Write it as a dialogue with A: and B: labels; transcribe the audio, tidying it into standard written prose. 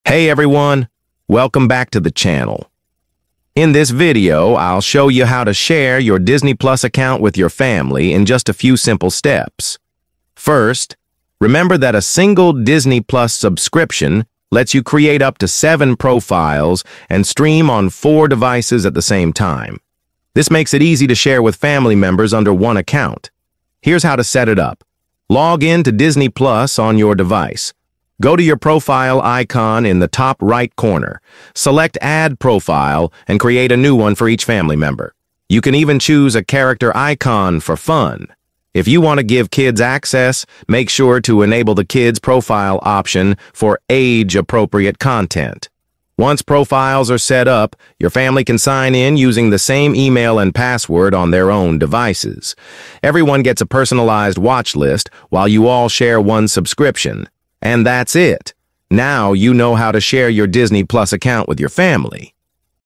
A: Hey everyone, welcome back to the channel. In this video, I'll show you how to share your Disney Plus account with your family in just a few simple steps. First, remember that a single Disney Plus subscription lets you create up to 7 profiles and stream on 4 devices at the same time. This makes it easy to share with family members under one account. Here's how to set it up. Log in to Disney Plus on your device. Go to your profile icon in the top right corner. Select Add Profile and create a new one for each family member. You can even choose a character icon for fun. If you want to give kids access, make sure to enable the kids' profile option for age-appropriate content. Once profiles are set up, your family can sign in using the same email and password on their own devices. Everyone gets a personalized watch list while you all share one subscription. And that's it. Now you know how to share your Disney Plus account with your family.